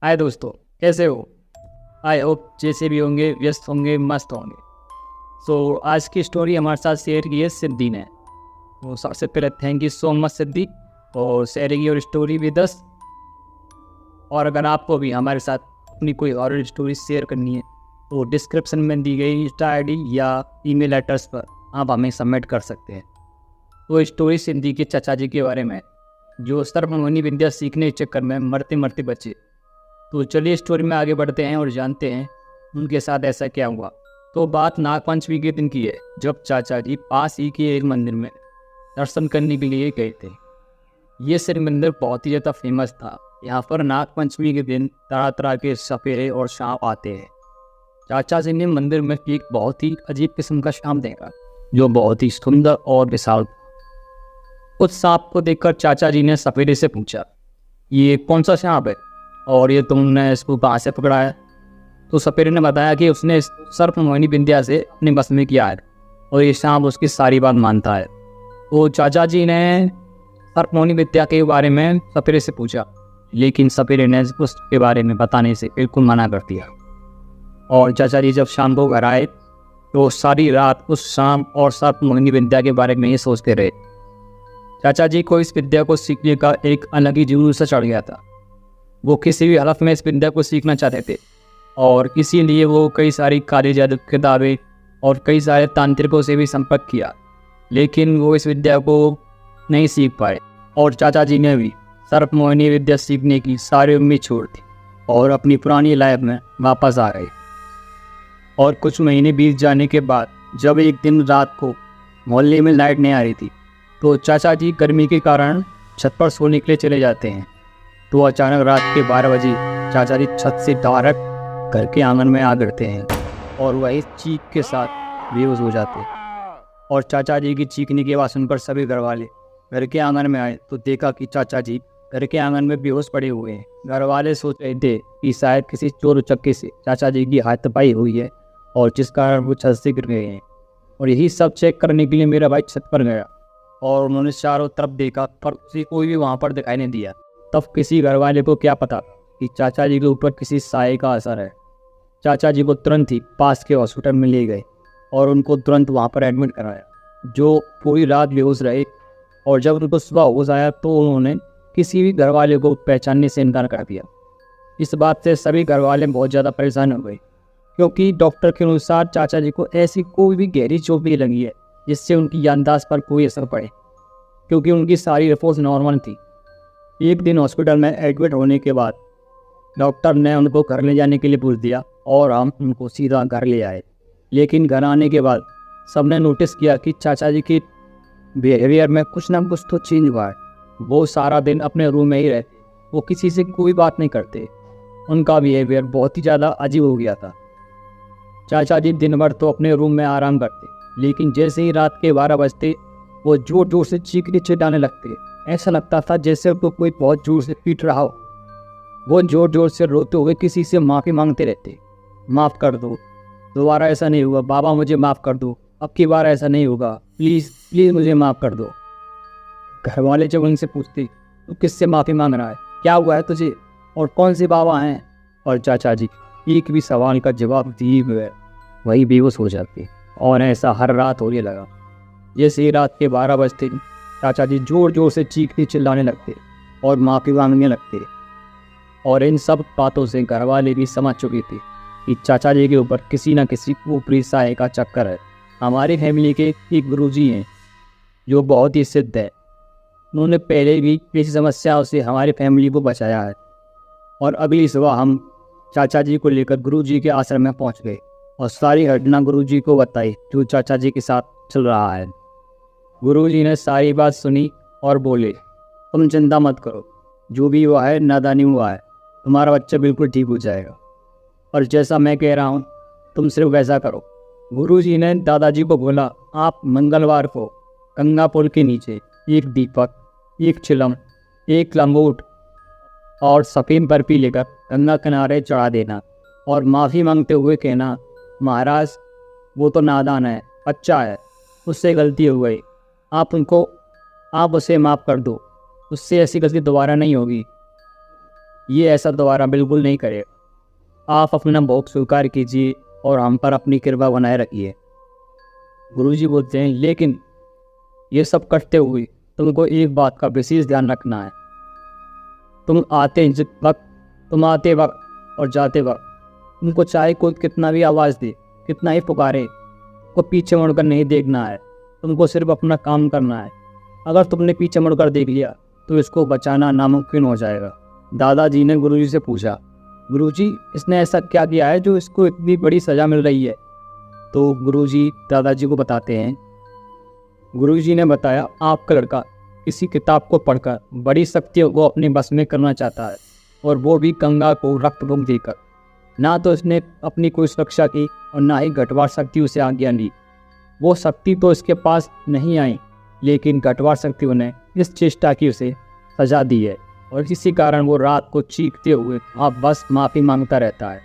हाय दोस्तों, कैसे हो? आई होप जैसे भी होंगे व्यस्त होंगे, मस्त होंगे। आज की स्टोरी हमारे साथ शेयर की है सिद्धि ने। तो सबसे पहले थैंक यू सो मच सिद्धि और sharing your story with us. और अगर आपको भी हमारे साथ अपनी कोई हॉरर स्टोरी शेयर करनी है तो डिस्क्रिप्शन में दी गई इंस्टा आईडी या ईमेल एड्रेस पर आप हमें सबमिट कर सकते हैं। तो स्टोरी सिद्धि के चाचा जी के बारे में है, जो सर्वमोहिनी विद्या सीखने के चक्कर में मरते मरते बचे। तो चलिए स्टोरी में आगे बढ़ते हैं और जानते हैं उनके साथ ऐसा क्या हुआ। तो बात नागपंचमी के दिन की है, जब चाचा जी पास ही के एक मंदिर में दर्शन करने के लिए गए थे। ये शिव मंदिर बहुत ही ज़्यादा फेमस था। यहाँ पर नागपंचमी के दिन तरह तरह के सपेरे और सांप आते हैं। चाचा जी ने मंदिर में एक बहुत ही अजीब किस्म का सांप देखा, जो बहुत ही सुंदर और विशाल था। उस सांप को देखकर चाचा जी ने सपेरे से पूछा, ये कौन सा सांप है और ये तुमने इसको कहाँ से पकड़ा है? तो सपेरे ने बताया कि उसने सर्वमोहिनी विद्या से अपने बस में किया है और ये सांप उसकी सारी बात मानता है। तो चाचा जी ने सर्वमोहिनी विद्या के बारे में सपेरे से पूछा, लेकिन सपेरे ने उसके बारे में बताने से बिल्कुल मना कर दिया। और चाचा जी जब शाम को घर आए तो सारी रात उस सांप और सर्वमोहिनी विद्या के बारे में ही सोचते रहे। चाचा जी को इस विद्या को सीखने का एक अलग ही जुनून सा चढ़ गया था। वो किसी भी हालत में इस विद्या को सीखना चाहते थे और इसीलिए वो कई सारी काली जादू किताबें और कई सारे तांत्रिकों से भी संपर्क किया, लेकिन वो इस विद्या को नहीं सीख पाए। और चाचा जी ने भी सर्वमोहिनी विद्या सीखने की सारी उम्मीद छोड़ दी और अपनी पुरानी लाइफ में वापस आ गए। और कुछ महीने बीत जाने के बाद जब एक दिन रात को मोहल्ले में लाइट नहीं आ रही थी, तो चाचा जी गर्मी के कारण छत पर सोने के लिए चले जाते हैं। तो अचानक रात के 12 बजे चाचा जी छत से डायरेक्ट घर के आंगन में आ गिरते हैं और वही चीख के साथ बेहोश हो जाते हैं। और चाचा जी की चीखने की आवाज़ सुनकर सभी घर वाले घर के आंगन में आए तो देखा कि चाचा जी घर के आंगन में बेहोश पड़े हुए हैं। घर वाले सोच रहे थे कि शायद किसी चोर उचक्के से चाचा जी की हाथापाई हुई है और जिस कारण वो छत से गिर गए हैं। और यही सब चेक करने के लिए मेरा भाई छत पर गया और उन्होंने चारों तरफ देखा, पर उसे कोई भी वहाँ पर दिखाई नहीं दिया। तब किसी घर वाले को क्या पता कि चाचा जी के ऊपर किसी साए का असर है। चाचा जी को तुरंत ही पास के हॉस्पिटल में ले गए और उनको तुरंत वहाँ पर एडमिट कराया, जो पूरी रात बेहोश रहे। और जब उनको सुबह होश आया तो उन्होंने किसी भी घर वाले को पहचानने से इनकार कर दिया। इस बात से सभी घर वाले बहुत ज़्यादा परेशान हो गए, क्योंकि डॉक्टर के अनुसार चाचा जी को ऐसी कोई भी गहरी चोट नहीं लगी है जिससे उनकी याददाश्त पर कोई असर पड़े, क्योंकि उनकी सारी रिपोर्ट नॉर्मल थी। एक दिन हॉस्पिटल में एडमिट होने के बाद डॉक्टर ने उनको घर ले जाने के लिए पूछ दिया और हम उनको सीधा घर ले आए। लेकिन घर आने के बाद सबने नोटिस किया कि चाचा जी की बिहेवियर में कुछ ना कुछ तो चेंज हुआ है। वो सारा दिन अपने रूम में ही रहते, वो किसी से कोई बात नहीं करते। उनका बिहेवियर बहुत ही ज़्यादा अजीब हो गया था। चाचा जी दिन भर तो अपने रूम में आराम करते, लेकिन जैसे ही रात के 12 बजते वो जोर जोर से चीखने चिल्लाने लगते। ऐसा लगता था जैसे उनको कोई बहुत जोर से पीट रहा हो। वो जोर जोर से रोते हुए किसी से माफ़ी मांगते रहते, माफ़ कर दो, दोबारा ऐसा नहीं होगा, बाबा मुझे माफ़ कर दो, अब की बार ऐसा नहीं होगा, प्लीज़ प्लीज़ मुझे माफ़ कर दो। घर वाले जब उनसे पूछते तो किससे माफ़ी मांग रहा है, क्या हुआ है तुझे और कौन से बाबा हैं, और चाचा जी एक भी सवाल का जवाब दिए हुए वही बेहोश हो जाते। और ऐसा हर रात होने लगा। जैसे ही रात के 12 बजते चाचा जी जोर जोर से चीखने चिल्लाने लगते और माफ़ी मांगने लगते। और इन सब बातों से घर वाले भी समझ चुके थे कि चाचा जी के ऊपर किसी न किसी ऊपरी साए का चक्कर है। हमारी फैमिली के एक गुरुजी हैं जो बहुत ही सिद्ध है। उन्होंने पहले भी किसी समस्याओं से हमारी फैमिली को बचाया है। और अगली सुबह हम चाचा जी को लेकर गुरुजी के आश्रम में पहुंच गए और सारी घटना गुरुजी को बताई जो चाचा जी के साथ चल रहा है। गुरुजी ने सारी बात सुनी और बोले, तुम चिंता मत करो, जो भी हुआ है नादानी हुआ है, तुम्हारा बच्चा बिल्कुल ठीक हो जाएगा और जैसा मैं कह रहा हूँ तुम सिर्फ वैसा करो। गुरुजी ने दादाजी को बोला, आप मंगलवार को गंगा पुल के नीचे एक दीपक, एक चिलम, एक लंगोट और सफ़ेद बर्फी लेकर गंगा किनारे चढ़ा देना और माफ़ी मांगते हुए कहना, महाराज वो तो नादान है, बच्चा है, उससे गलती हो गई, आप उसे माफ़ कर दो, उससे ऐसी गलती दोबारा नहीं होगी। ये ऐसा दोबारा बिल्कुल नहीं करेगा। आप अपना भोग स्वीकार कीजिए और हम पर अपनी कृपा बनाए रखिए। गुरुजी बोलते हैं, लेकिन ये सब करते हुए तुमको एक बात का विशेष ध्यान रखना है। तुम आते वक्त और जाते वक्त तुमको चाहे कोई कितना भी आवाज़ दे, कितना ही पुकारे, को पीछे मुड़कर नहीं देखना है। तुमको सिर्फ अपना काम करना है। अगर तुमने पीछे मुड़कर देख लिया तो इसको बचाना नामुमकिन हो जाएगा। दादाजी ने गुरुजी से पूछा, गुरुजी इसने ऐसा क्या किया है जो इसको इतनी बड़ी सज़ा मिल रही है? तो गुरुजी दादाजी को बताते हैं। गुरुजी ने बताया, आपका लड़का किसी किताब को पढ़कर बड़ी शक्तियों को अपने बस में करना चाहता है, और वो भी गंगा को रक्त भोग देकर। ना तो इसने अपनी कोई सुरक्षा की और ना ही घटवार शक्ति उसे आज्ञा ली। वो शक्ति तो इसके पास नहीं आई, लेकिन घटवार शक्तियों ने इस चेष्टा की उसे सजा दी है, और इसी कारण वो रात को चीखते हुए आप बस माफ़ी मांगता रहता है।